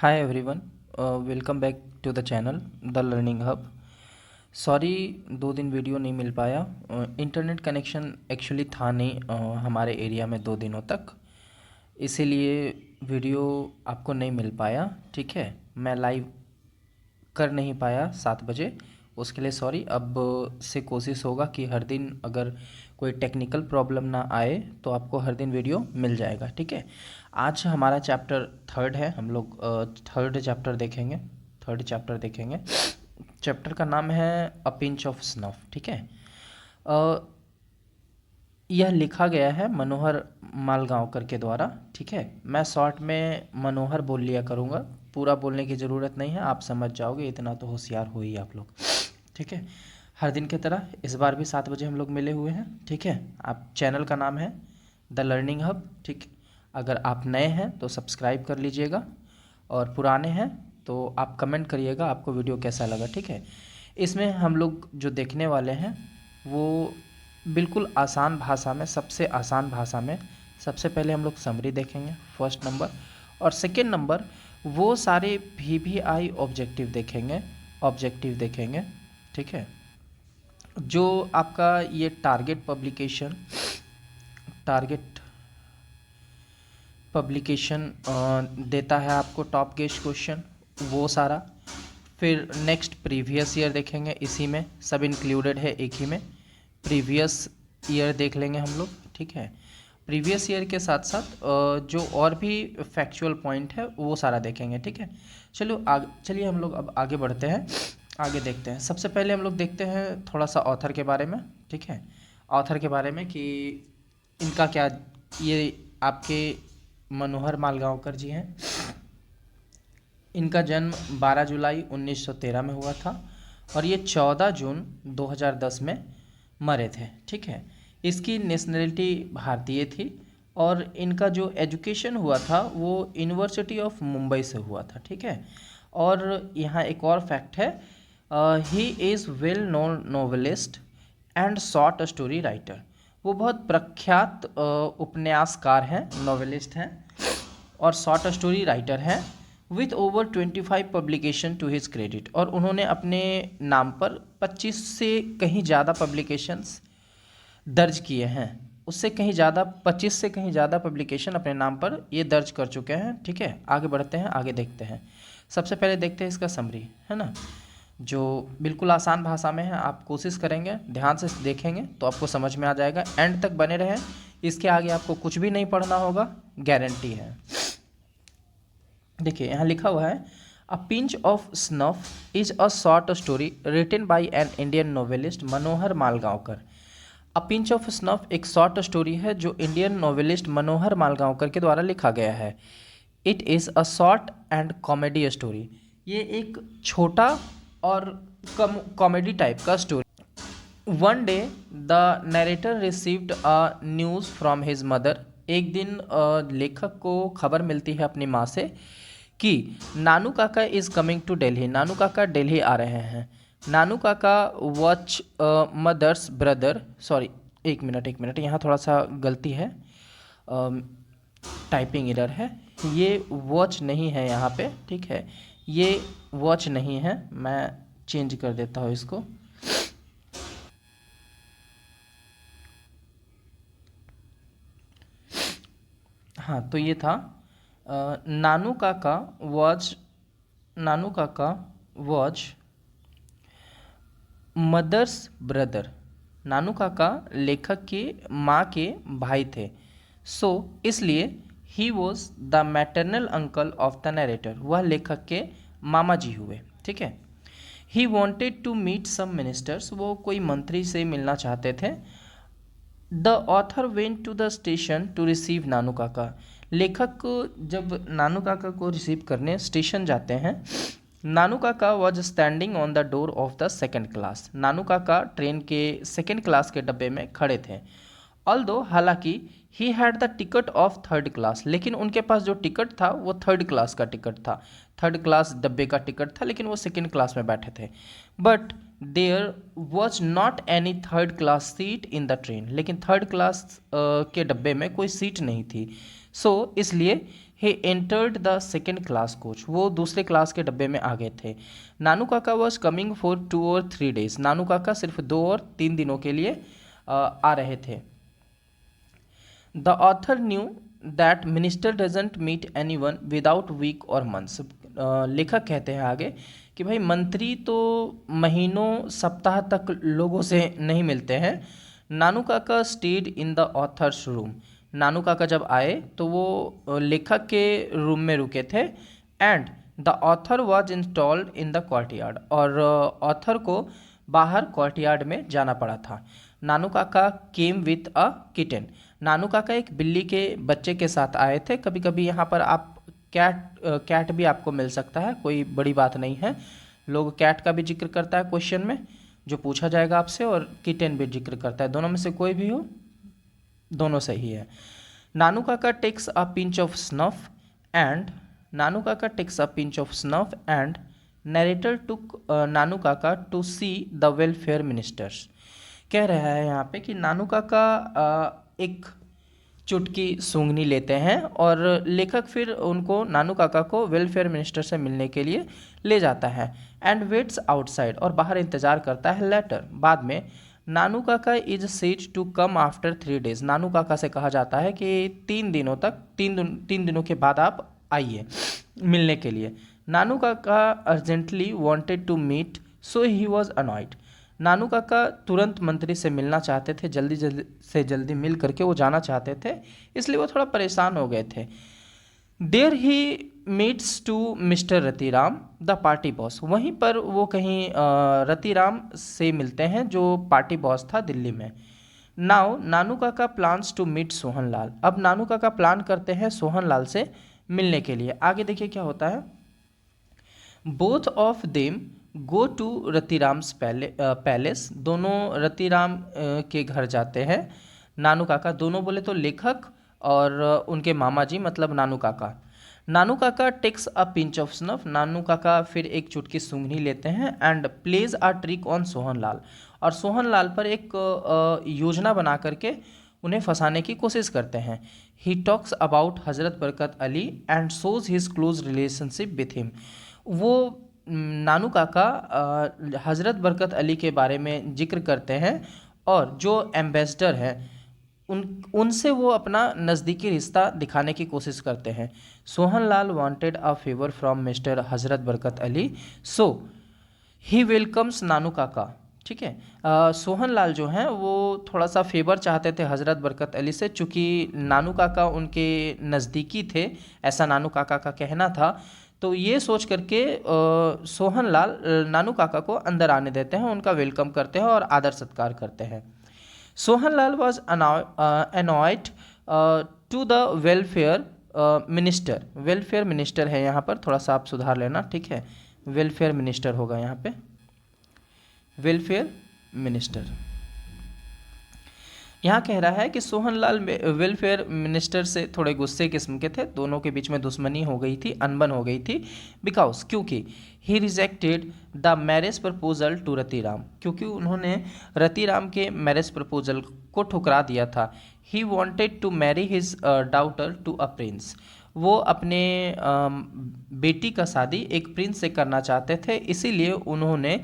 Hi everyone, welcome back to the channel The Learning Hub। Sorry 2 दिन video नहीं मिल पाया। Internet connection actually था नहीं हमारे एरिया में 2 दिनों तक, इसीलिए वीडियो आपको नहीं मिल पाया। ठीक है, मैं लाइव कर नहीं पाया 7 बजे, उसके लिए सॉरी। अब से कोशिश होगा कि हर दिन अगर कोई टेक्निकल प्रॉब्लम ना आए तो आपको हर दिन वीडियो मिल जाएगा। ठीक है, आज हमारा चैप्टर 3 है, हम लोग थर्ड चैप्टर देखेंगे। चैप्टर का नाम है अ पिंच ऑफ स्नफ। ठीक है, अ, यह लिखा गया है मनोहर मालगांवकर के द्वारा। ठीक है, मैं शॉर्ट में मनोहर बोल लिया करूँगा, पूरा बोलने की ज़रूरत नहीं है, आप समझ जाओगे, इतना तो होशियार हो ही आप लोग। ठीक है, हर दिन की तरह इस बार भी 7 बजे हम लोग मिले हुए हैं। ठीक है, आप चैनल का नाम है द लर्निंग हब। ठीक, अगर आप नए हैं तो सब्सक्राइब कर लीजिएगा, और पुराने हैं तो आप कमेंट करिएगा आपको वीडियो कैसा लगा। ठीक है, इसमें हम लोग जो देखने वाले हैं वो बिल्कुल आसान भाषा में, सबसे आसान भाषा में सबसे पहले हम लोग समरी देखेंगे, फर्स्ट नंबर। और सेकेंड नंबर वो सारे VVI ऑब्जेक्टिव देखेंगे। ठीक है, जो आपका ये टारगेट पब्लिकेशन देता है आपको टॉप गेस्ट क्वेश्चन, वो सारा। फिर नेक्स्ट प्रीवियस ईयर देखेंगे, इसी में सब इंक्लूडेड है एक ही में। प्रीवियस ईयर देख लेंगे हम लोग। ठीक है, प्रीवियस ईयर के साथ साथ जो और भी फैक्चुअल पॉइंट है वो सारा देखेंगे। ठीक है, चलिए हम लोग अब आगे बढ़ते हैं, आगे देखते हैं। सबसे पहले हम लोग देखते हैं थोड़ा सा ऑथर के बारे में। ठीक है, ऑथर के बारे में कि इनका क्या, ये आपके मनोहर मालगांवकर जी हैं। इनका जन्म 12 जुलाई 1913 में हुआ था, और ये 14 जून 2010 में मरे थे। ठीक है, इसकी नेशनलिटी भारतीय थी, और इनका जो एजुकेशन हुआ था वो यूनिवर्सिटी ऑफ मुंबई से हुआ था। ठीक है, और यहाँ एक और फैक्ट है, he is well known novelist and short story writer. वो बहुत प्रख्यात उपन्यासकार हैं, नोवेलिस्ट हैं, और शॉर्ट स्टोरी राइटर हैं, with over 25 publication to his credit. और उन्होंने अपने नाम पर 25 से कहीं ज़्यादा पब्लिकेशंस दर्ज किए हैं, उससे कहीं ज़्यादा, 25 से कहीं ज़्यादा पब्लिकेशन अपने नाम पर ये दर्ज कर चुके हैं। ठीक है, आगे बढ़ते हैं, आगे देखते हैं। सबसे पहले देखते हैं इसका समरी, है ना, जो बिल्कुल आसान भाषा में है। आप कोशिश करेंगे, ध्यान से देखेंगे तो आपको समझ में आ जाएगा। एंड तक बने रहें, इसके आगे आपको कुछ भी नहीं पढ़ना होगा, गारंटी है। देखिए यहाँ लिखा हुआ है, a pinch of snuff is a short story written by an Indian novelist Manohar Malgaonkar. A pinch of snuff एक शॉर्ट स्टोरी है जो इंडियन नोवेलिस्ट मनोहर मालगांवकर के द्वारा लिखा गया है। It is a short and comedy story. ये एक छोटा और कॉमेडी टाइप का story. One day the narrator received a news from his mother. एक दिन लेखक को खबर मिलती है अपनी माँ से कि नानू काका इज़ कमिंग टू दिल्ली, नानू काका दिल्ली आ रहे हैं। नानू काका वॉच मदर्स ब्रदर, सॉरी एक मिनट यहाँ थोड़ा सा गलती है, टाइपिंग एरर है, ये वॉच नहीं है यहाँ पे। ठीक है, ये वॉच नहीं है, मैं चेंज कर देता हूँ इसको। हाँ, तो ये था नानू Kaka was, Nanu Kaka was mother's brother. नानू काका लेखक के माँ के भाई थे। सो इसलिए he was the maternal uncle of the narrator, वह लेखक के मामा जी हुए। ठीक है, he wanted to meet some ministers, वो कोई मंत्री से मिलना चाहते थे। The author went to the station to receive Nanu Kaka. लेखक जब नानू काका को रिसीव करने स्टेशन जाते हैं, Nanu Kaka was standing on the door of the second class. Nanu Kaka train के सेकेंड क्लास के डब्बे में खड़े थे। ऑल्दो हालांकि he had the ticket of third class, लेकिन उनके पास जो टिकट था वो थर्ड क्लास का टिकट था, थर्ड क्लास डब्बे का टिकट था, लेकिन वो सेकेंड क्लास में बैठे थे। But there was not any third class seat in the train, लेकिन थर्ड क्लास के डब्बे में कोई सीट नहीं थी। सो इसलिए he entered the second class coach, वो दूसरे क्लास के डब्बे में आ गए थे। नानू काका वॉज कमिंग फॉर 2 और 3 days, नानू काका सिर्फ 2 और 3 दिनों के लिए आ रहे थे। The author knew that minister doesn't meet anyone without week और मंथ्स, लेखक कहते हैं आगे कि भाई मंत्री तो महीनों सप्ताह तक लोगों से नहीं मिलते हैं। Nanu Kaka stayed in the author's room, Nanu Kaka जब आए तो वो लेखक के रूम में रुके थे। And the author was installed in the courtyard, और ऑथर को बाहर कोर्टयार्ड में जाना पड़ा था। नानू काका केम विथ अ किटन, नानू काका एक बिल्ली के बच्चे के साथ आए थे। कभी कभी यहाँ पर आप कैट भी आपको मिल सकता है, कोई बड़ी बात नहीं है। लोग कैट का भी जिक्र करता है क्वेश्चन में जो पूछा जाएगा आपसे, और किटन भी जिक्र करता है, दोनों में से कोई भी हो, दोनों सही है। Nanu Kaka takes a pinch of snuff and, Nanu Kaka takes a pinch of snuff and narrator took Nanu Kaka to see the welfare ministers. कह रहा है यहाँ पे कि नानू काका एक चुटकी सूंघनी लेते हैं, और लेखक फिर उनको, नानू काका को वेलफेयर मिनिस्टर से मिलने के लिए ले जाता है। एंड वेट्स आउटसाइड, और बाहर इंतजार करता है। लेटर, बाद में, Nanu Kaka is said to come after 3 days, Nanu Kaka से कहा जाता है कि 3 दिनों तक, 3 दिनों के बाद आप आइए मिलने के लिए। Nanu Kaka urgently wanted to meet so he was annoyed, Nanu Kaka तुरंत मंत्री से मिलना चाहते थे, जल्दी मिल करके वो जाना चाहते थे, इसलिए वो थोड़ा परेशान हो गए थे। There he meets to mister Ratiram the party boss, वहीं पर वो कहीं रतिराम से मिलते हैं जो पार्टी बॉस था दिल्ली में। नाउ नानू काका प्लान्स टू मीट सोहनलाल, अब नानू काका प्लान करते हैं सोहनलाल से मिलने के लिए। आगे देखिए क्या होता है। Both of them go to Ratiram's palace, दोनों रतिराम के घर जाते हैं। नानू काका, दोनों बोले तो लेखक और उनके मामा जी, मतलब नानू Kaka. Nanu Kaka takes a pinch of snuff, Nanu Kaka फिर एक चुटकी सूंघनी लेते हैं। And plays a trick on Sohanlal, और सोहनलाल पर एक योजना बना करके उन्हें फंसाने की कोशिश करते हैं। ही टॉक्स अबाउट हज़रत Barkat Ali and shows his close relationship with him, वो नानू काका हज़रत बरकत अली के बारे में जिक्र करते हैं, और जो एम्बेसडर हैं उनसे वो अपना नज़दीकी रिश्ता दिखाने की कोशिश करते हैं। Sohanlal wanted a favour from mister हज़रत बरकत अली, सो ही वेलकम्स नानू काका, ठीक है। सोहनलाल जो हैं वो थोड़ा सा फेवर चाहते थे हज़रत बरकत अली से, चूँकि नानू काका उनके नज़दीकी थे, ऐसा नानू काका का कहना था। तो ये सोच करके सोहनलाल नानू काका को अंदर आने देते हैं, उनका वेलकम करते हैं और आदर सत्कार करते हैं। Sohanlal was annoyed to the welfare minister, welfare minister है यहाँ पर, थोड़ा सा आप सुधार लेना, ठीक है, वेलफेयर मिनिस्टर होगा यहाँ पे, वेलफेयर मिनिस्टर। यहाँ कह रहा है कि सोहनलाल वेलफेयर मिनिस्टर से थोड़े गुस्से किस्म के थे, दोनों के बीच में दुश्मनी हो गई थी, अनबन हो गई थी। बिकॉज, क्योंकि he rejected the marriage proposal to Ratiram, क्योंकि उन्होंने रतिराम के मैरिज प्रपोजल को ठुकरा दिया था। He wanted to marry his daughter to a prince, वो अपने बेटी का शादी एक प्रिंस से करना चाहते थे, इसीलिए उन्होंने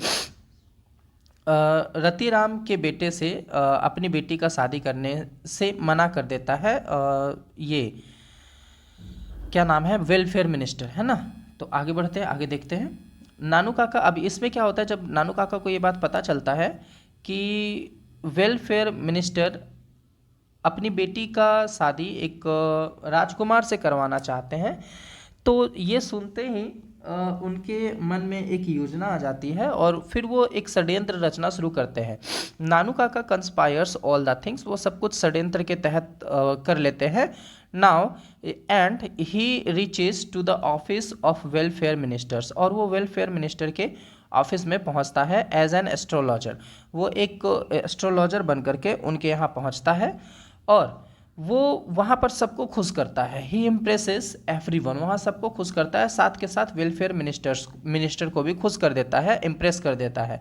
रतिराम के बेटे से अपनी बेटी का शादी करने से मना कर देता है। ये क्या नाम है, वेलफेयर मिनिस्टर, है ना। तो आगे बढ़ते हैं, आगे देखते हैं। नानू काका, अब इसमें क्या होता है, जब नानू काका को ये बात पता चलता है कि वेलफेयर मिनिस्टर अपनी बेटी का शादी एक राजकुमार से करवाना चाहते हैं, तो ये सुनते ही उनके मन में एक योजना आ जाती है, और फिर वो एक षड्यंत्र रचना शुरू करते हैं। नानू काका कंस्पायर्स ऑल द थिंग्स, वो सब कुछ षड्यंत्र के तहत कर लेते हैं। Now and he reaches to the office of welfare ministers, और वो वेलफेयर मिनिस्टर के ऑफिस में पहुंचता है एज एन एस्ट्रोलॉजर, वो एक एस्ट्रोलॉजर बन करके उनके यहाँ पहुंचता है, और वो वहाँ पर सबको खुश करता है। ही इम्प्रेसेस एवरीवन, वहाँ सबको खुश करता है, साथ के साथ मिनिस्टर को भी खुश कर देता है, इम्प्रेस कर देता है।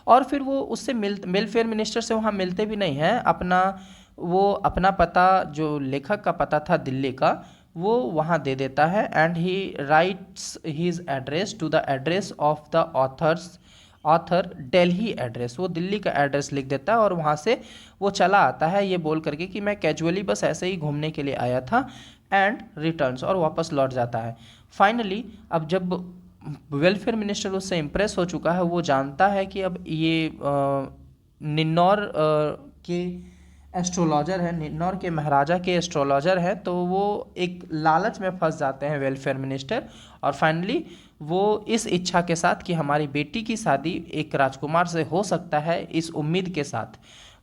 और फिर वो उससे वेलफेयर मिनिस्टर से वहाँ मिलते भी नहीं हैं, वो अपना पता, जो लेखक का पता था दिल्ली का, वो वहाँ दे देता है and he writes his address to the address of the author Delhi address, वो दिल्ली का एड्रेस लिख देता है और वहाँ से वो चला आता है ये बोल करके कि मैं कैजुअली बस ऐसे ही घूमने के लिए आया था, एंड रिटर्न्स, और वापस लौट जाता है। फाइनली अब जब वेलफेयर मिनिस्टर उससे इम्प्रेस हो चुका है, वो जानता है कि अब ये निन्नौर के एस्ट्रोलॉजर है, निन्नौर के महाराजा के एस्ट्रोलॉजर हैं, तो वो एक लालच में फंस जाते हैं वेलफेयर मिनिस्टर, और फाइनली वो इस इच्छा के साथ कि हमारी बेटी की शादी एक राजकुमार से हो सकता है, इस उम्मीद के साथ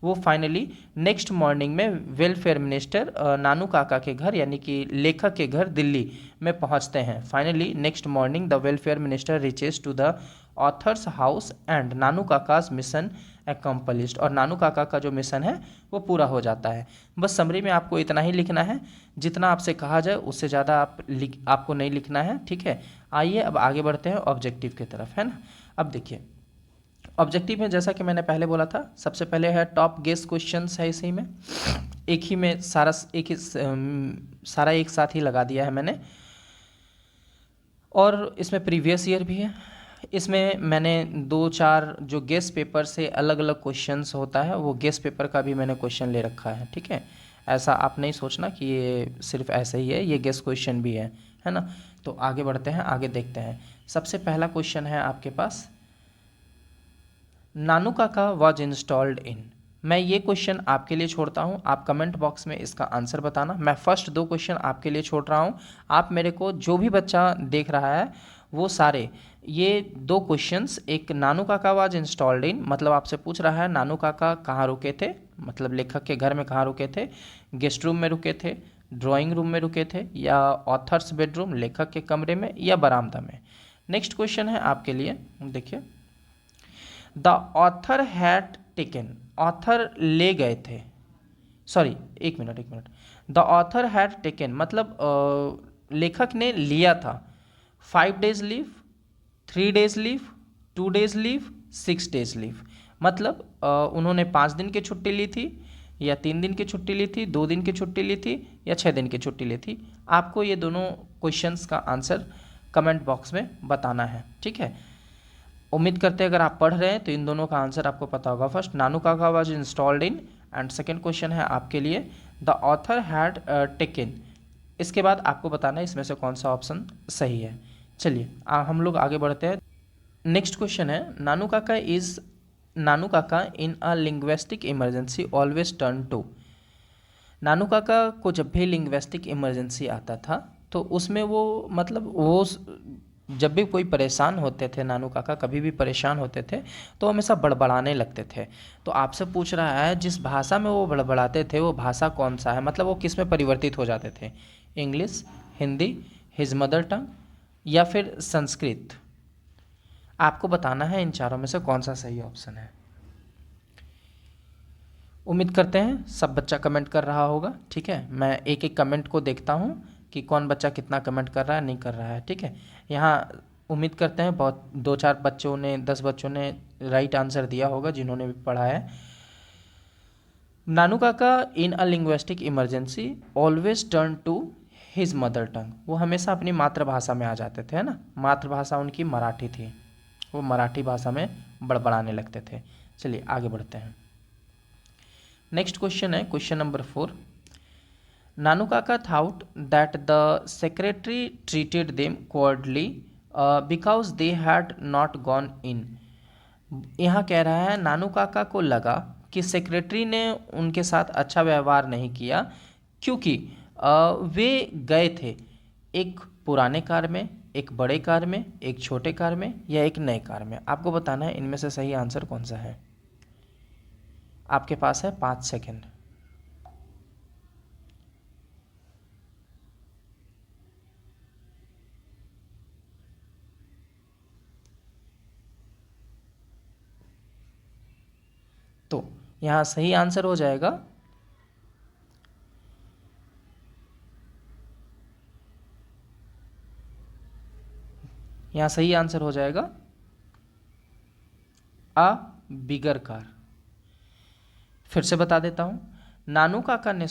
वो फाइनली नेक्स्ट मॉर्निंग में वेलफेयर मिनिस्टर नानू काका के घर यानी कि लेखक के घर दिल्ली में पहुंचते हैं। Finally next morning the welfare minister reaches to the author's house and Nanu Kaka's mission accomplished, और नानू काका का जो मिशन है वो पूरा हो जाता है। बस समरी में आपको इतना ही लिखना है, जितना आपसे कहा जाए उससे ज़्यादा आपको नहीं लिखना है, ठीक है। आइए अब आगे बढ़ते हैं ऑब्जेक्टिव की तरफ, है ना। अब देखिए ऑब्जेक्टिव में जैसा कि मैंने पहले बोला था, सबसे पहले है टॉप गेस क्वेश्चंस है इसी में, एक ही में सारा एक साथ ही लगा दिया है मैंने, और इसमें प्रीवियस ईयर भी है। इसमें मैंने 2-4 जो गेस पेपर से अलग अलग क्वेश्चंस होता है वो गेस पेपर का भी मैंने क्वेश्चन ले रखा है, ठीक है। ऐसा आप नहीं सोचना कि ये सिर्फ ऐसे ही है, ये गेस क्वेश्चन भी है ना। तो आगे बढ़ते हैं, आगे देखते हैं। सबसे पहला क्वेश्चन है आपके पास, नानू काका वॉज इंस्टॉल्ड इन। मैं ये क्वेश्चन आपके लिए छोड़ता हूँ, आप कमेंट बॉक्स में इसका आंसर बताना। मैं फर्स्ट 2 क्वेश्चन आपके लिए छोड़ रहा हूँ, आप मेरे को जो भी बच्चा देख रहा है वो सारे ये 2 क्वेश्चंस, एक नानू काका वाज इंस्टॉल्ड इन मतलब आपसे पूछ रहा है नानू काका कहाँ रुके थे, मतलब लेखक के घर में कहाँ रुके थे, गेस्ट रूम में रुके थे, ड्राइंग रूम में रुके थे, या ऑथर्स बेडरूम लेखक के कमरे में, या बरामदा में। नेक्स्ट क्वेश्चन है आपके लिए, देखिए the author had taken, author ले गए थे, सॉरी एक minute, the author had taken मतलब लेखक ने लिया था 5 days leave, 3 days leave, 2 days leave, 6 days leave, मतलब उन्होंने 5 दिन की छुट्टी ली थी, या 3 दिन की छुट्टी ली थी, 2 दिन की छुट्टी ली थी, या 6 दिन की छुट्टी ली थी। आपको ये दोनों क्वेश्चंस का आंसर कमेंट बॉक्स में बताना है, ठीक है। उम्मीद करते हैं अगर आप पढ़ रहे हैं तो इन दोनों का आंसर आपको पता होगा। फर्स्ट नानू काका was installed in, and second question है आपके लिए द ऑथर हैड टेकन। इसके बाद आपको बताना है इसमें से कौन सा ऑप्शन सही है। चलिए हम लोग आगे बढ़ते हैं। नेक्स्ट क्वेश्चन है Nanu Kaka in a linguistic emergency always turn to. Nanu Kaka को जब भी लिंग्विस्टिक इमरजेंसी आता था तो उसमें वो मतलब वो जब भी कोई परेशान होते थे, नानू काका कभी भी परेशान होते थे तो हमेशा बड़बड़ाने लगते थे। तो आपसे पूछ रहा है जिस भाषा में वो बड़बड़ाते थे वो भाषा कौन सा है, मतलब वो किस में परिवर्तित हो जाते थे, इंग्लिश, हिंदी, हिज मदर टंग, या फिर संस्कृत। आपको बताना है इन चारों में से कौन सा सही ऑप्शन है। उम्मीद करते हैं सब बच्चा कमेंट कर रहा होगा, ठीक है। मैं एक एक कमेंट को देखता हूँ कि कौन बच्चा कितना कमेंट कर रहा है, नहीं कर रहा है, ठीक है। यहाँ उम्मीद करते हैं बहुत 2-4 बच्चों ने 10 बच्चों ने राइट आंसर दिया होगा जिन्होंने भी पढ़ा है। Nanu Kaka in a linguistic emergency always turn to his mother tongue, वो हमेशा अपनी मातृभाषा में आ जाते थे, है ना। मातृभाषा उनकी मराठी थी, वो मराठी भाषा में बड़बड़ाने लगते थे। चलिए आगे बढ़ते हैं। नेक्स्ट क्वेश्चन है question number 4। Nanu Kaka thought that the secretary treated them cordially because they had not gone in. यहाँ कह रहा है नानू काका को लगा कि सेक्रेटरी ने उनके साथ अच्छा व्यवहार नहीं किया क्योंकि वे गए थे एक पुराने कार में, एक बड़े कार में, एक छोटे कार में, या एक नए कार में। आपको बताना है इनमें से सही आंसर कौन सा है। आपके पास है 5 सेकेंड। तो यहाँ सही आंसर हो जाएगा अ बिगर कार। फिर से बता देता हूँ। नानू काका ने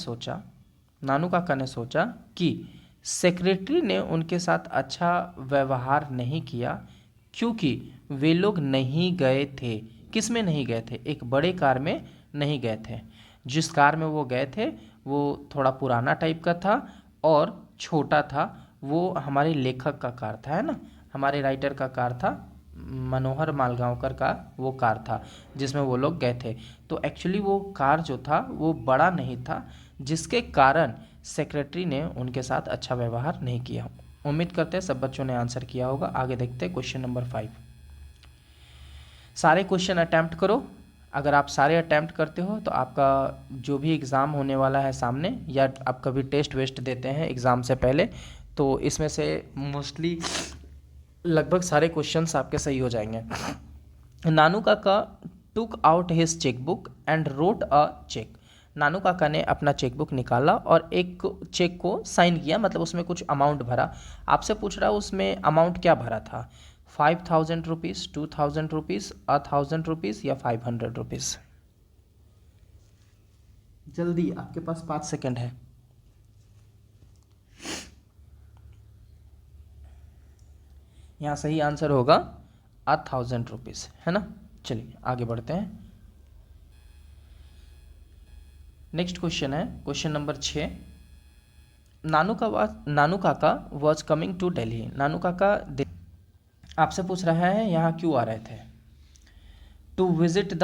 सोचा कि सेक्रेटरी ने उनके साथ अच्छा व्यवहार नहीं किया क्योंकि वे लोग नहीं गए थे। किस में नहीं गए थे? एक बड़े कार में नहीं गए थे। जिस कार में वो गए थे वो थोड़ा पुराना टाइप का था और छोटा था। वो हमारे लेखक का कार था, है ना, हमारे राइटर का कार था, मनोहर मालगांवकर का वो कार था जिसमें वो लोग गए थे। तो एक्चुअली वो कार जो था वो बड़ा नहीं था, जिसके कारण सेक्रेटरी ने उनके साथ अच्छा व्यवहार नहीं किया। उम्मीद करते हैं सब बच्चों ने आंसर किया होगा। आगे देखते हैं क्वेश्चन नंबर 5। सारे क्वेश्चन अटैम्प्ट करो। अगर आप सारे अटैम्प्ट करते हो तो आपका जो भी एग्ज़ाम होने वाला है सामने, या आप कभी टेस्ट वेस्ट देते हैं एग्ज़ाम से पहले, तो इसमें से मोस्टली लगभग सारे क्वेश्चंस आपके सही हो जाएंगे। Nanu Kaka took out his chequebook and wrote a cheque. Nanu Kaka ने अपना चेकबुक निकाला और एक चेक को साइन किया, मतलब उसमें कुछ अमाउंट भरा। आपसे पूछ रहा है उसमें अमाउंट क्या भरा था, 5000 रुपीज़, 2000 रुपीज़, 1000 रुपीज़ या 500 रुपीज़। जल्दी, आपके पास 5 सेकंड है। यहाँ सही आंसर होगा 1000 रुपीज़, है ना। चलिए आगे बढ़ते हैं। नेक्स्ट क्वेश्चन है question number 6। Nanu Kaka was coming to Delhi. नानू काका आपसे पूछ रहा है यहाँ क्यों आ रहे थे। To visit the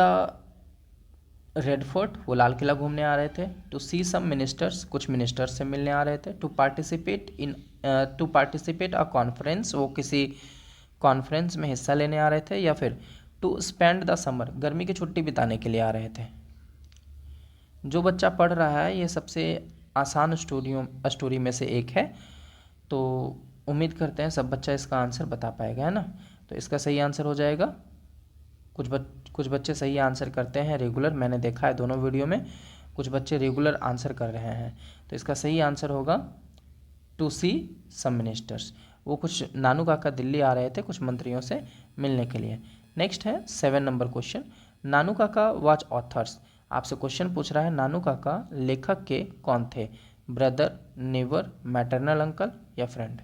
Red Fort, वो लाल किला घूमने आ रहे थे। टू सी सम मिनिस्टर्स, कुछ मिनिस्टर्स से मिलने आ रहे थे। टू पार्टिसिपेट अ कॉन्फ्रेंस, वो किसी कॉन्फ्रेंस में हिस्सा लेने आ रहे थे। या फिर टू स्पेंड द समर, गर्मी की छुट्टी बिताने के लिए आ रहे थे। जो बच्चा पढ़ रहा है ये सबसे आसान स्टोरी में से एक है, तो उम्मीद करते हैं सब बच्चा इसका आंसर बता पाएगा, है ना। तो इसका सही आंसर हो जाएगा, कुछ बच्चे सही आंसर करते हैं रेगुलर, मैंने देखा है दोनों वीडियो में कुछ बच्चे रेगुलर आंसर कर रहे हैं। तो इसका सही आंसर होगा टू सी सम मिनिस्टर्स। वो कुछ नानू काका दिल्ली आ रहे थे कुछ मंत्रियों से मिलने के लिए। नेक्स्ट है 7 नंबर क्वेश्चन। नानू काका वाज ऑथर्स। आपसे क्वेश्चन पूछ रहा है नानू काका लेखक के कौन थे, ब्रदर, नेबर, मैटरनल अंकल या फ्रेंड।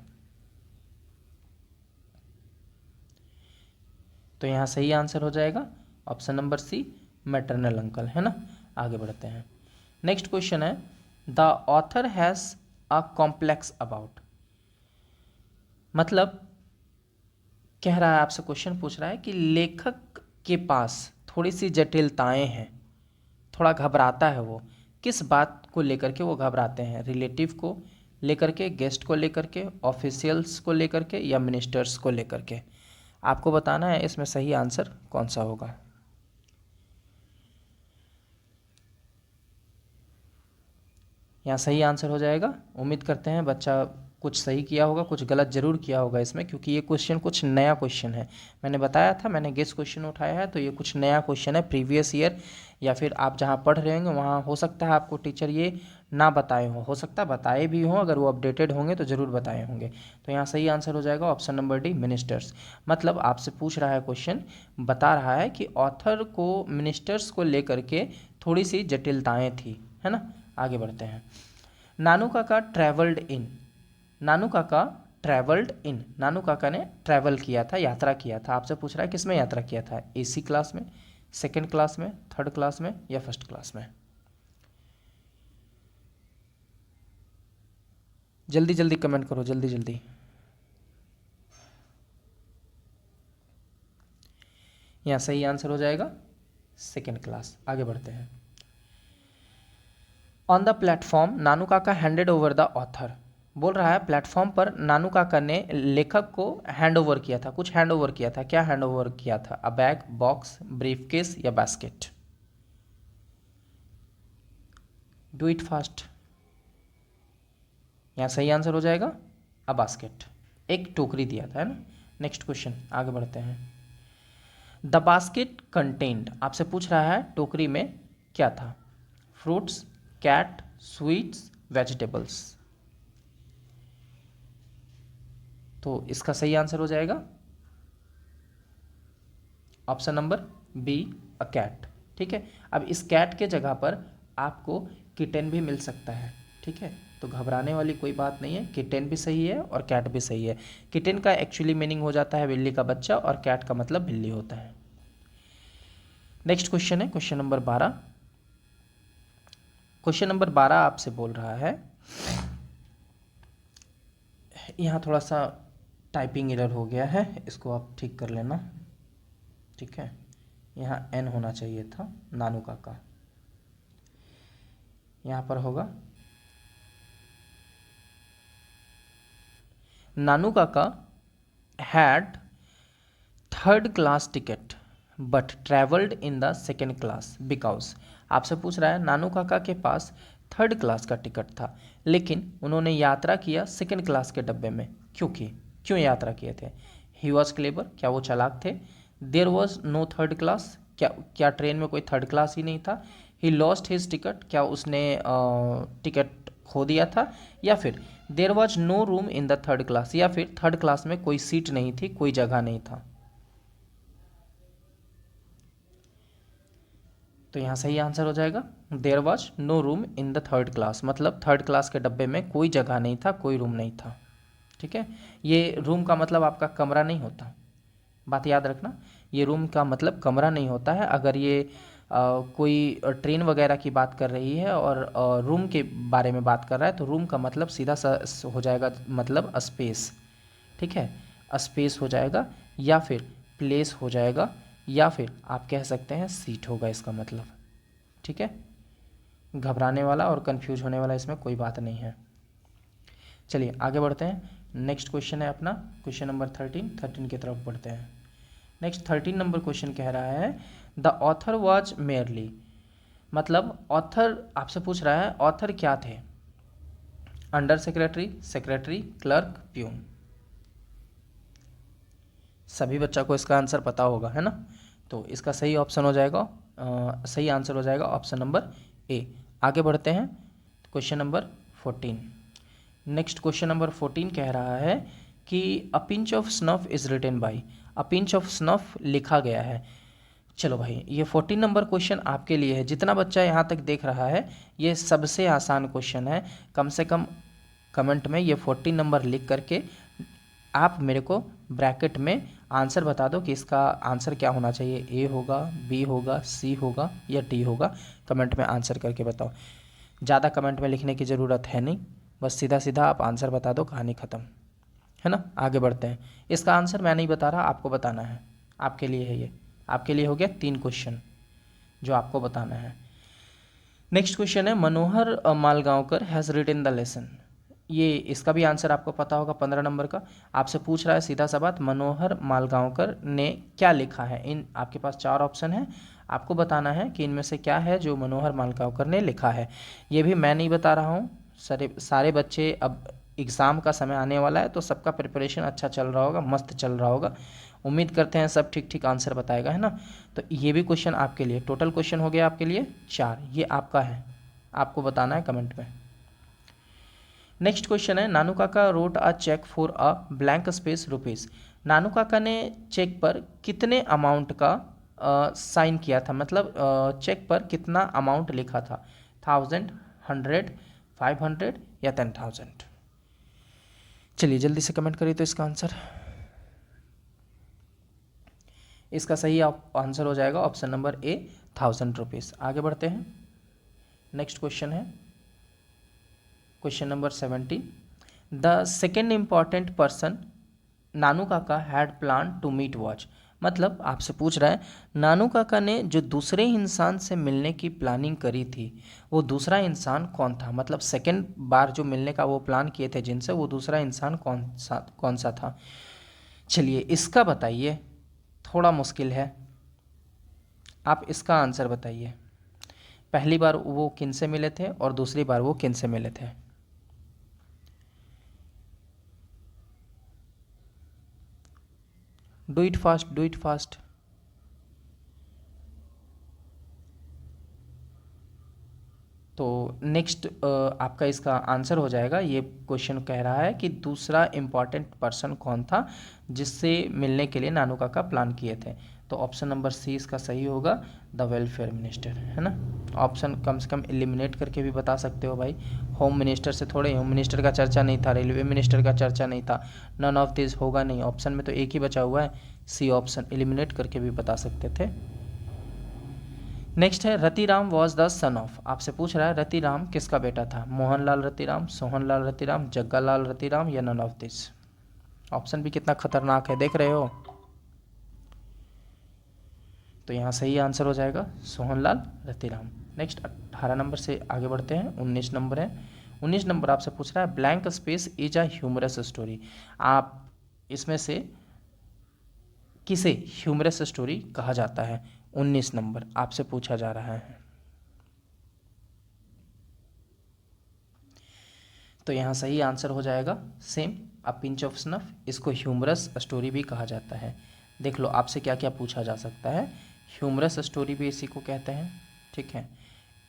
तो यहाँ सही आंसर हो जाएगा option number C, maternal uncle, है ना। आगे बढ़ते हैं। नेक्स्ट क्वेश्चन है the author has a complex about. मतलब कह रहा है, आपसे क्वेश्चन पूछ रहा है कि लेखक के पास थोड़ी सी जटिलताएं हैं, थोड़ा घबराता है वो। किस बात को लेकर के वो घबराते हैं, रिलेटिव को लेकर के, गेस्ट को लेकर के, ऑफिशियल्स को लेकर के या मिनिस्टर्स को लेकर के। आपको बताना है इसमें सही आंसर कौन सा होगा। यहाँ सही आंसर हो जाएगा। उम्मीद करते हैं बच्चा कुछ सही किया होगा, कुछ गलत जरूर किया होगा इसमें, क्योंकि ये क्वेश्चन कुछ नया क्वेश्चन है। मैंने बताया था, मैंने गेस क्वेश्चन उठाया है, तो ये कुछ नया क्वेश्चन है। प्रीवियस ईयर या फिर आप जहाँ पढ़ रहे होंगे वहाँ हो सकता है आपको टीचर ये ना बताए हो सकता है बताए भी हों, अगर वो अपडेटेड होंगे तो ज़रूर बताए होंगे। तो यहाँ सही आंसर हो जाएगा ऑप्शन नंबर डी, मिनिस्टर्स। मतलब आपसे पूछ रहा है क्वेश्चन, बता रहा है कि ऑथर को मिनिस्टर्स को लेकर के थोड़ी सी जटिलताएँ थी, है ना। आगे बढ़ते हैं। नानू काका ट्रैवल्ड इन। नानू काका ट्रैवल्ड इन, नानू काका ने ट्रैवल किया था, यात्रा किया था। आपसे पूछ रहा है किस में यात्रा किया था, एसी क्लास में, सेकंड क्लास में, थर्ड क्लास में या फर्स्ट क्लास में। जल्दी जल्दी कमेंट करो, जल्दी जल्दी। यहाँ सही आंसर हो जाएगा सेकंड क्लास। आगे बढ़ते हैं। On the platform Nanu Kaka handed over the author. बोल रहा है प्लेटफॉर्म पर नानू काका ने लेखक को हैंड ओवर किया था, कुछ हैंड ओवर किया था। क्या हैंड ओवर किया था, अ बैग, बॉक्स, ब्रीफकेस या बास्केट। Do it fast. यहाँ सही आंसर हो जाएगा अ बास्केट, एक टोकरी दिया था, है ना। नेक्स्ट क्वेश्चन आगे बढ़ते हैं। द बास्केट कंटेन्ड, आपसे पूछ रहा है टोकरी में क्या था, फ्रूट्स, कैट, स्वीट्स, वेजिटेबल्स। तो इसका सही आंसर हो जाएगा option number B, a cat. ठीक है। अब इस कैट के जगह पर आपको किटन भी मिल सकता है, ठीक है। तो घबराने वाली कोई बात नहीं है, किटेन भी सही है और कैट भी सही है। किटेन का एक्चुअली मीनिंग हो जाता है बिल्ली का बच्चा और कैट का मतलब बिल्ली होता है। नेक्स्ट क्वेश्चन है क्वेश्चन नंबर 12। क्वेश्चन नंबर 12 आपसे बोल रहा है, यहाँ थोड़ा सा टाइपिंग एरर हो गया है, इसको आप ठीक कर लेना, ठीक है। यहाँ एन होना चाहिए था, नानू काका, यहाँ पर होगा नानू Kaka had third class ticket but travelled in the second class because. आपसे पूछ रहा है नानू काका के पास थर्ड क्लास का टिकट था लेकिन उन्होंने यात्रा किया सेकेंड क्लास के डब्बे में, क्योंकि क्यों यात्रा किए थे? ही वॉज क्लेवर, क्या वो चालाक थे? There was no third class, क्या ट्रेन में कोई थर्ड क्लास ही नहीं था? ही लॉस्ट हिज टिकट, क्या उसने टिकट खो दिया था? या फिर there was no room in the third class, या फिर थर्ड क्लास में कोई सीट नहीं थी, कोई जगह नहीं था। तो यहाँ सही आंसर हो जाएगा there was no room in the third class, मतलब थर्ड क्लास के डब्बे में कोई जगह नहीं था, कोई रूम नहीं था, ठीक है। ये रूम का मतलब आपका कमरा नहीं होता, बात याद रखना, ये रूम का मतलब कमरा नहीं होता है। अगर ये कोई ट्रेन वगैरह की बात कर रही है और रूम के बारे में बात कर रहा है तो रूम का मतलब सीधा हो जाएगा मतलब स्पेस, ठीक है, स्पेस हो जाएगा या फिर प्लेस हो जाएगा या फिर आप कह सकते हैं सीट होगा इसका मतलब, ठीक है। घबराने वाला और कंफ्यूज होने वाला इसमें कोई बात नहीं है। चलिए आगे बढ़ते हैं। नेक्स्ट क्वेश्चन है अपना क्वेश्चन नंबर 13 की तरफ बढ़ते हैं। नेक्स्ट 13 नंबर क्वेश्चन कह रहा है द ऑथर वॉज मेयरली, मतलब ऑथर आपसे पूछ रहा है ऑथर क्या थे? Under secretary, secretary, clerk, peon. सभी बच्चा को इसका आंसर पता होगा, है ना। तो इसका सही ऑप्शन हो जाएगा सही आंसर हो जाएगा ऑप्शन नंबर ए। आगे बढ़ते हैं question number 14। Next question number 14 कह रहा है कि a pinch of snuff is written by, a pinch of snuff लिखा गया है। चलो भाई ये 14 नंबर क्वेश्चन आपके लिए है, जितना बच्चा यहाँ तक देख रहा है ये सबसे आसान क्वेश्चन है। कम से कम कमेंट में ये 14 नंबर लिख करके आप मेरे को ब्रैकेट में आंसर बता दो कि इसका आंसर क्या होना चाहिए, ए होगा, बी होगा, सी होगा या डी होगा। कमेंट में आंसर करके बताओ, ज़्यादा कमेंट में लिखने की ज़रूरत है नहीं, बस सीधा सीधा आप आंसर बता दो, कहानी ख़त्म, है ना। आगे बढ़ते हैं। इसका आंसर मैं नहीं बता रहा, आपको बताना है, आपके लिए है ये, आपके लिए हो गया 3 क्वेश्चन जो आपको बताना है। नेक्स्ट क्वेश्चन है Manohar Malgaonkar has written the lesson, ये इसका भी आंसर आपको पता होगा 15 नंबर का। आपसे पूछ रहा है सीधा सा बात, मनोहर मालगांवकर ने क्या लिखा है? इन आपके पास 4 ऑप्शन है, आपको बताना है कि इनमें से क्या है जो मनोहर मालगांवकर ने लिखा है। ये भी मैं नहीं बता रहा हूँ, सारे बच्चे, अब एग्ज़ाम का समय आने वाला है तो सबका प्रिपरेशन अच्छा चल रहा होगा, मस्त चल रहा होगा, उम्मीद करते हैं सब ठीक ठीक आंसर बताएगा, है ना। तो ये भी क्वेश्चन आपके लिए, टोटल क्वेश्चन हो गया आपके लिए 4, ये आपका है, आपको बताना है कमेंट में। नेक्स्ट क्वेश्चन है Nanu Kaka wrote a cheque for a blank space rupees, Nanu Kaka ने चेक पर कितने अमाउंट का साइन किया था, मतलब चेक पर कितना अमाउंट लिखा था? 1000, 100, 500 या 10,000? चलिए जल्दी से कमेंट करिए तो इसका आंसर, इसका सही आंसर हो जाएगा ऑप्शन नंबर ए 1000 रुपीज़। आगे बढ़ते हैं। नेक्स्ट क्वेश्चन है question number 17। The second important person Nanu Kaka had plan to meet was, मतलब आपसे पूछ रहा है नानू काका ने जो दूसरे इंसान से मिलने की प्लानिंग करी थी वो दूसरा इंसान कौन था? मतलब सेकेंड बार जो मिलने का वो प्लान किए थे जिनसे, वो दूसरा इंसान कौन सा था? चलिए इसका बताइए, थोड़ा मुश्किल है, आप इसका आंसर बताइए। पहली बार वो किन से मिले थे और दूसरी बार वो किन से मिले थे? Do it fast, do it fast. तो नेक्स्ट आपका इसका आंसर हो जाएगा, ये क्वेश्चन कह रहा है कि दूसरा इम्पॉर्टेंट पर्सन कौन था जिससे मिलने के लिए नानू काका प्लान किए थे? तो ऑप्शन नंबर सी इसका सही होगा, द वेलफेयर मिनिस्टर, है ना। ऑप्शन कम से कम एलिमिनेट करके भी बता सकते हो भाई, होम मिनिस्टर से थोड़े, होम मिनिस्टर का चर्चा नहीं था, रेलवे मिनिस्टर का चर्चा नहीं था, नन ऑफ दिस होगा नहीं। ऑप्शन में तो एक ही बचा हुआ है, सी ऑप्शन, एलिमिनेट करके भी बता सकते थे। नेक्स्ट है Ratiram was the son of, आपसे पूछ रहा है रतिराम किसका बेटा था, मोहनलाल रतिराम, सोहनलाल रतिराम, जग्गालाल रतिराम या नन ऑफ दिस। ऑप्शन भी कितना खतरनाक है, देख रहे हो। तो यहाँ सही आंसर हो जाएगा सोहनलाल रतिराम। नेक्स्ट 18 नंबर से आगे बढ़ते हैं, 19 नंबर है। 19 नंबर आपसे पूछ रहा है blank space is a humorous story, आप इसमें से किसे ह्यूमरस स्टोरी कहा जाता है। 19 नंबर आपसे पूछा जा रहा है। तो यहाँ सही आंसर हो जाएगा same, a pinch of snuff, इसको ह्यूमरस स्टोरी भी कहा जाता है। देख लो आपसे क्या क्या पूछा जा सकता है। ह्यूमरस स्टोरी भी इसी को कहते हैं, ठीक है।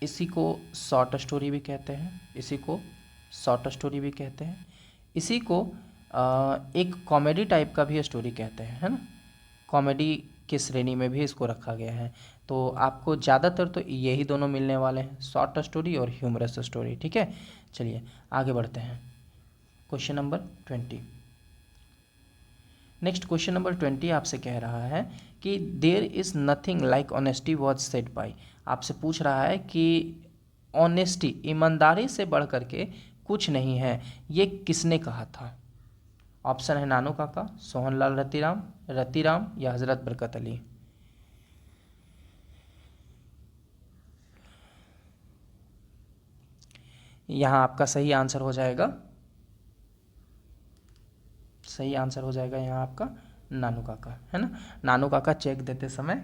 इसी को शॉर्ट स्टोरी भी कहते हैं, इसी को शॉर्ट स्टोरी भी कहते हैं, इसी को एक कॉमेडी टाइप का भी स्टोरी कहते हैं, है ना। कॉमेडी की श्रेणी में भी इसको रखा गया है। तो आपको ज़्यादातर तो यही दोनों मिलने वाले हैं, शॉर्ट स्टोरी और ह्यूमरस स्टोरी, ठीक है। चलिए आगे बढ़ते हैं, question number 20। Next question number 20 आपसे कह रहा है कि there is nothing like honesty was said by, आपसे पूछ रहा है कि ऑनेस्टी, ईमानदारी से बढ़ करके कुछ नहीं है, ये किसने कहा था। ऑप्शन है नानू काका, सोहनलाल रतिराम, रतिराम या हजरत बरकत अली। यहाँ आपका सही आंसर हो जाएगा, सही आंसर हो जाएगा यहाँ आपका नानू काका, है ना। नानू काका चेक देते समय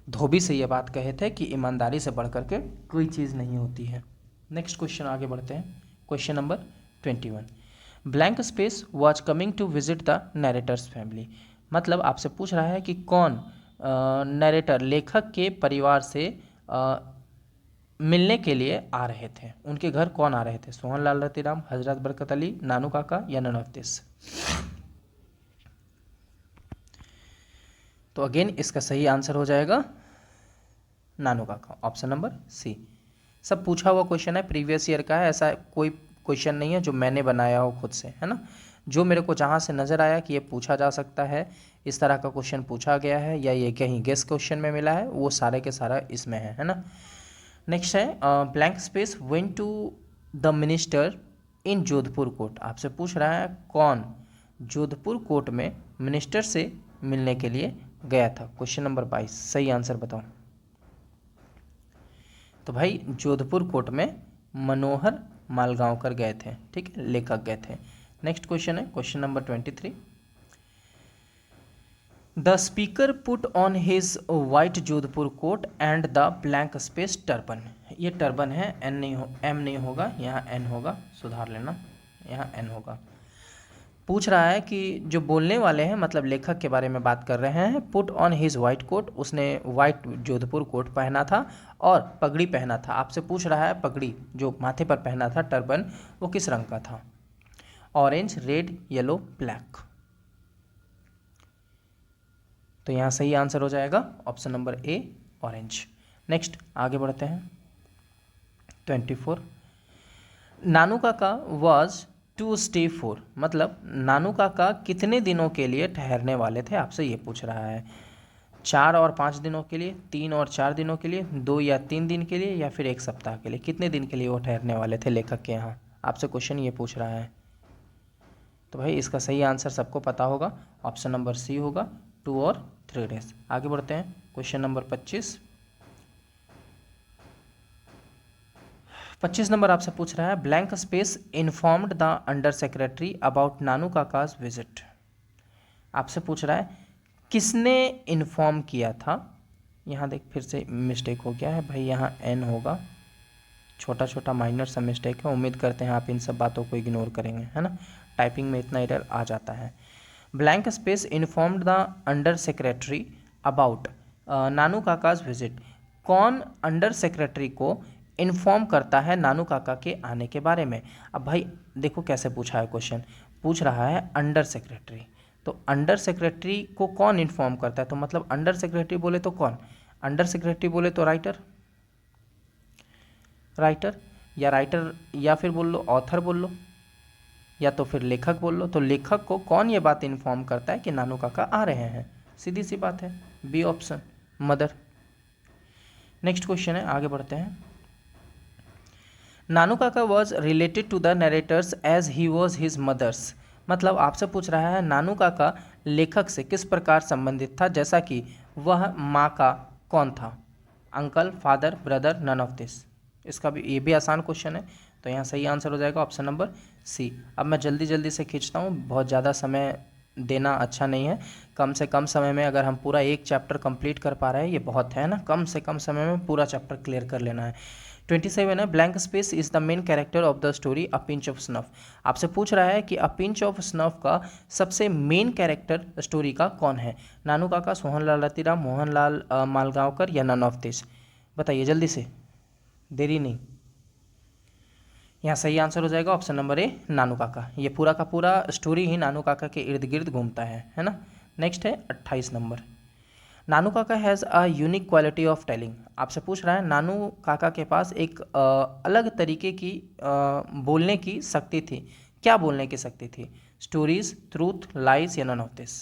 धोबी से ये बात कहे थे कि ईमानदारी से बढ़ करके कोई चीज़ नहीं होती है। नेक्स्ट क्वेश्चन आगे बढ़ते हैं, question number 21। Blank space was coming to visit the narrator's family, मतलब आपसे पूछ रहा है कि कौन नरेटर, लेखक के परिवार से मिलने के लिए आ रहे थे, उनके घर कौन आ रहे थे, सोहनलाल रतिराम, हजरत बरकत अली, नानू काका या नन ऑफ दिस। तो अगेन इसका सही आंसर हो जाएगा नानू काका, ऑप्शन नंबर सी। सब पूछा हुआ क्वेश्चन है, प्रीवियस ईयर का है, ऐसा कोई क्वेश्चन नहीं है जो मैंने बनाया हो खुद से, है ना। जो मेरे को जहाँ से नज़र आया कि ये पूछा जा सकता है, इस तरह का क्वेश्चन पूछा गया है या ये कहीं गेस क्वेश्चन में मिला है, वो सारे के सारा इसमें है ना। नेक्स्ट है blank space went to the minister in Jodhpur court, आपसे पूछ रहा है कौन जोधपुर कोर्ट में मिनिस्टर से मिलने के लिए गया था। क्वेश्चन नंबर 22, सही आंसर बताओ। तो भाई जोधपुर कोर्ट में मनोहर मालगांवकर गए थे, ठीक है, लेखक गए थे। नेक्स्ट क्वेश्चन है question number 23। The speaker put on his white Jodhpur coat and the blank space turban, ये टर्बन है, एन नहीं हो, एम नहीं होगा, यहाँ एन होगा, सुधार लेना, यहाँ एन होगा। पूछ रहा है कि जो बोलने वाले हैं, मतलब लेखक के बारे में बात कर रहे हैं, put on his white coat, उसने वाइट जोधपुर कोट पहना था और पगड़ी पहना था। आपसे पूछ रहा है पगड़ी जो माथे पर पहना था, टर्बन, वो किस रंग का था, ऑरेंज, रेड, येलो, ब्लैक। तो यहाँ सही आंसर हो जाएगा option number A, orange. Next आगे बढ़ते हैं, 24। नानू Kaka was to stay for, मतलब नानू काका कितने दिनों के लिए ठहरने वाले थे, आपसे ये पूछ रहा है। 4 और 5 दिनों के लिए, 3 और 4 दिनों के लिए, 2 या 3 दिन के लिए, या फिर 1 सप्ताह के लिए, कितने दिन के लिए वो ठहरने वाले थे लेखक के यहाँ, आपसे क्वेश्चन ये पूछ रहा है। तो भाई इसका सही आंसर सबको पता होगा, ऑप्शन नंबर सी होगा, 2 और 3 डेज। आगे बढ़ते हैं, क्वेश्चन नंबर 25। 25 नंबर आपसे पूछ रहा है blank space informed the under secretary about Nanu Kaka's visit, आपसे पूछ रहा है किसने इन्फॉर्म किया था। यहाँ देख फिर से मिस्टेक हो गया है भाई, यहाँ एन होगा, छोटा छोटा माइनर सा मिस्टेक है, उम्मीद करते हैं आप इन सब बातों को इग्नोर करेंगे, है ना, टाइपिंग में इतना एरर आ जाता है। Blank space informed the under secretary about Nanu Kaka's visit, कौन अंडर सेक्रेटरी को इन्फॉर्म करता है नानू काका के आने के बारे में। अब भाई देखो कैसे पूछा है क्वेश्चन, पूछ रहा है अंडर सेक्रेटरी, तो अंडर सेक्रेटरी को कौन इन्फॉर्म करता है, तो मतलब अंडर सेक्रेटरी बोले तो कौन, अंडर सेक्रेटरी बोले तो राइटर, राइटर, या राइटर, या फिर बोल लो ऑथर बोल लो, या तो फिर लेखक बोल लो। तो लेखक को कौन ये बात इन्फॉर्म करता है कि नानू काका आ रहे हैं? सीधी सी बात है, B option, mother. Next question है, आगे बढ़ते हैं। Nanu Kaka was related to the narrator's as he was his mother's. मतलब आपसे पूछ रहा है नानू काका लेखक से किस प्रकार संबंधित था, जैसा कि वह माँ का कौन था? Uncle, father, brother, none of this. इसका भी, ये भी आसान क्वेश्चन है, तो यहाँ सही आंसर हो जाएगा ऑप्शन नंबर सी। अब मैं जल्दी जल्दी से खींचता हूँ, बहुत ज़्यादा समय देना अच्छा नहीं है। कम से कम समय में अगर हम पूरा एक चैप्टर कंप्लीट कर पा रहे हैं ये बहुत है ना, कम से कम समय में पूरा चैप्टर क्लियर कर लेना है। 27 है, blank space is the main character of the story a pinch of snuff. आपसे पूछ रहा है कि अ पिंच ऑफ स्नफ का सबसे मेन कैरेक्टर स्टोरी का कौन है? नानू काका, सोहनलाल रतिराम, मोहनलाल मालगांवकर या नन ऑफ दिस? बताइए जल्दी से, देरी नहीं। यहाँ सही आंसर हो जाएगा ऑप्शन नंबर ए, नानू काका। ये पूरा का पूरा स्टोरी ही नानू काका के इर्द गिर्द घूमता है ना। नेक्स्ट है 28 नंबर। नानू काका has a unique quality of telling. आपसे पूछ रहा है नानू काका के पास एक अलग तरीके की बोलने की शक्ति थी। क्या बोलने की शक्ति थी? स्टोरीज, ट्रूथ, लाइज या नन ऑफ दिस?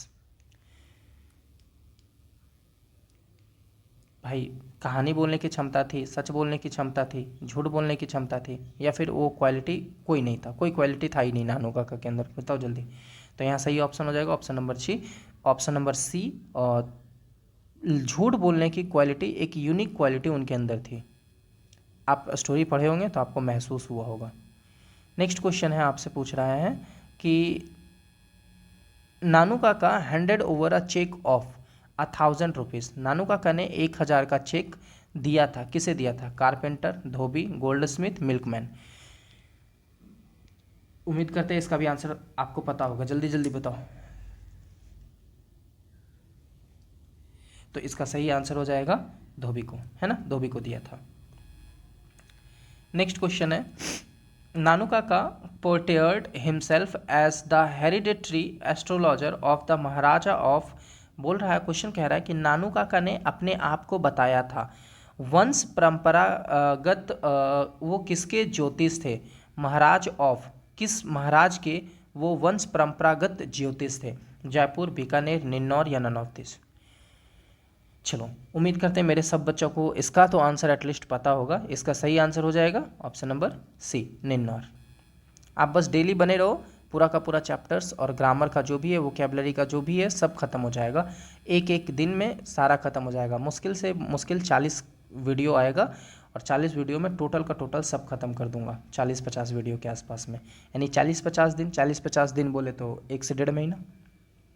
भाई, कहानी बोलने की क्षमता थी, सच बोलने की क्षमता थी, झूठ बोलने की क्षमता थी, या फिर वो क्वालिटी कोई नहीं था? कोई क्वालिटी था ही नहीं नानू काका के अंदर, बताओ जल्दी। तो यहाँ सही ऑप्शन हो जाएगा option number C, option number C. और झूठ बोलने की क्वालिटी एक यूनिक क्वालिटी उनके अंदर थी। आप स्टोरी पढ़े होंगे तो आपको महसूस हुआ होगा। नेक्स्ट क्वेश्चन है, आपसे पूछ रहा है कि Nanu Kaka handed over a cheque of 1000 rupees. Nanu Kaka ने 1000 का चेक दिया था, किसे दिया था? कारपेंटर, धोबी, गोल्ड स्मिथ, मिल्कमैन। उम्मीद करते हैं इसका भी आंसर आपको पता होगा, जल्दी जल्दी बताओ। तो इसका सही आंसर हो जाएगा धोबी को, है ना, धोबी को दिया था। नेक्स्ट क्वेश्चन है, Nanu Kaka portrayed himself as the hereditary astrologer of the Maharaja of. बोल रहा है, क्वेश्चन कह रहा है कि नानू काका ने अपने आप को बताया था वंश परंपरागत वो किसके ज्योतिष थे? महाराज ऑफ, किस महाराज के वो वंश परंपरागत ज्योतिष थे? जयपुर, बीकानेर, निन्नौर या नन ऑफ दिस? चलो, उम्मीद करते हैं मेरे सब बच्चों को इसका तो आंसर एटलीस्ट पता होगा। इसका सही आंसर हो जाएगा ऑप्शन नंबर सी, निन्नौर। आप बस डेली बने रहो, पूरा का पूरा चैप्टर्स और ग्रामर का जो भी है, वोकैबुलरी का जो भी है, सब खत्म हो जाएगा। एक एक दिन में सारा खत्म हो जाएगा। मुश्किल से मुश्किल 40 वीडियो आएगा और 40 वीडियो में टोटल का टोटल सब खत्म कर दूंगा 40-50 वीडियो के आसपास में। यानी 40-50 दिन, 40-50 दिन बोले तो 1 से 1.5 महीना,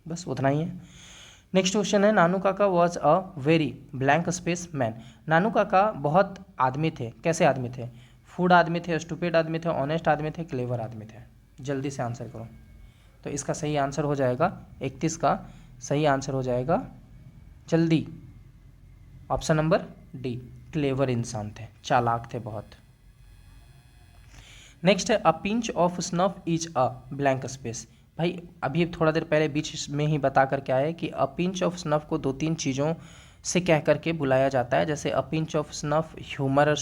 बस उतना ही है। नेक्स्ट क्वेश्चन है, Nanu Kaka was a very blank space man. Nanu Kaka बहुत आदमी थे, कैसे आदमी थे? फूड आदमी थे, स्टूपिड आदमी थे, ऑनेस्ट आदमी थे, क्लेवर आदमी थे? जल्दी से आंसर करो। तो इसका सही आंसर हो जाएगा 31 का सही आंसर हो जाएगा, जल्दी, ऑप्शन नंबर डी, क्लेवर इंसान थे, चालाक थे बहुत। नेक्स्ट है, a pinch of snuff is a blank space. भाई अभी थोड़ा देर पहले बीच में ही बता करके आए कि अ पिंच ऑफ स्नफ को 2-3 चीज़ों से कह करके बुलाया जाता है। जैसे a pinch of snuff humorous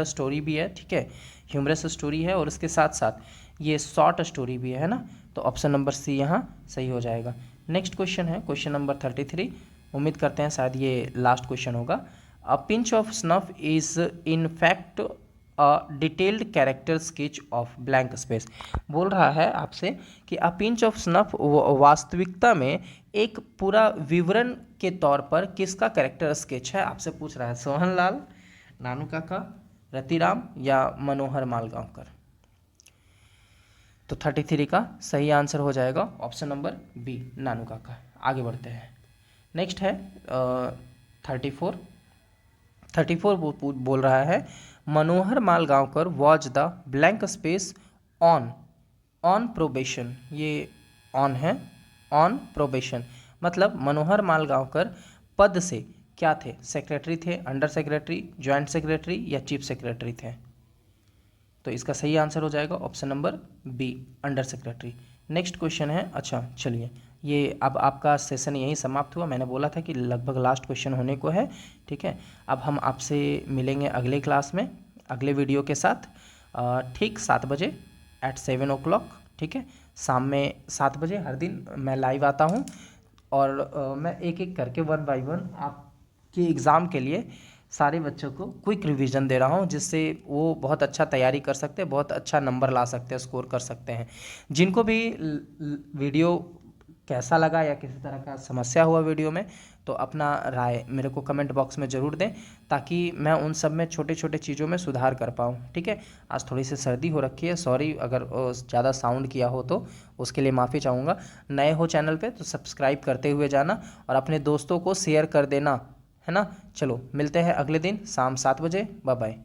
story भी है, ठीक है, ह्यूमरस स्टोरी है, और उसके साथ साथ ये शॉर्ट स्टोरी भी है ना। तो ऑप्शन नंबर सी यहाँ सही हो जाएगा। नेक्स्ट क्वेश्चन है क्वेश्चन नंबर 33। उम्मीद करते हैं शायद ये लास्ट क्वेश्चन होगा। अ pinch of snuff is in fact a detailed character sketch of blank space. बोल रहा है आपसे कि अ पिंच ऑफ स्नफ वास्तविकता में एक पूरा विवरण के तौर पर किसका कैरेक्टर स्केच है? आपसे पूछ रहा है सोहनलाल, नानू काका, रतिराम या मनोहर मालगांवकर? तो 33 का सही आंसर हो जाएगा ऑप्शन नंबर बी, नानू काका। आगे बढ़ते हैं। नेक्स्ट है 34 बोल रहा है Manohar Malgaonkar was the blank space on probation. ये ऑन है, ऑन प्रोबेशन मतलब मनोहर मालगांवकर पद से क्या थे? सेक्रेटरी थे, अंडर सेक्रेटरी, जॉइंट सेक्रेटरी या चीफ सेक्रेटरी थे? तो इसका सही आंसर हो जाएगा option number B, under secretary. Next question है, अच्छा चलिए, ये अब आपका सेशन यहीं समाप्त हुआ। मैंने बोला था कि लगभग लास्ट क्वेश्चन होने को है, ठीक है। अब हम आपसे मिलेंगे अगले क्लास में अगले वीडियो के साथ। ठीक 7 बजे एट 7 o'clock, ठीक है। शाम में 7 बजे हर दिन मैं लाइव आता हूँ और मैं एक एक करके 1 बाय 1 आपके एग्ज़ाम के लिए सारे बच्चों को क्विक रिवीजन दे रहा हूँ, जिससे वो बहुत अच्छा तैयारी कर सकते हैं, बहुत अच्छा नंबर ला सकते हैं, स्कोर कर सकते हैं। जिनको भी वीडियो कैसा लगा या किसी तरह का समस्या हुआ वीडियो में, तो अपना राय मेरे को कमेंट बॉक्स में ज़रूर दें, ताकि मैं उन सब में छोटे छोटे चीज़ों में सुधार कर पाऊँ, ठीक है। आज थोड़ी सी सर्दी हो रखी है, सॉरी अगर ज़्यादा साउंड किया हो तो उसके लिए माफ़ी चाहूँगा। नए हो चैनल पे तो सब्सक्राइब करते हुए जाना और अपने दोस्तों को शेयर कर देना, है ना। चलो मिलते हैं अगले दिन शाम 7 बजे, बाय बाय।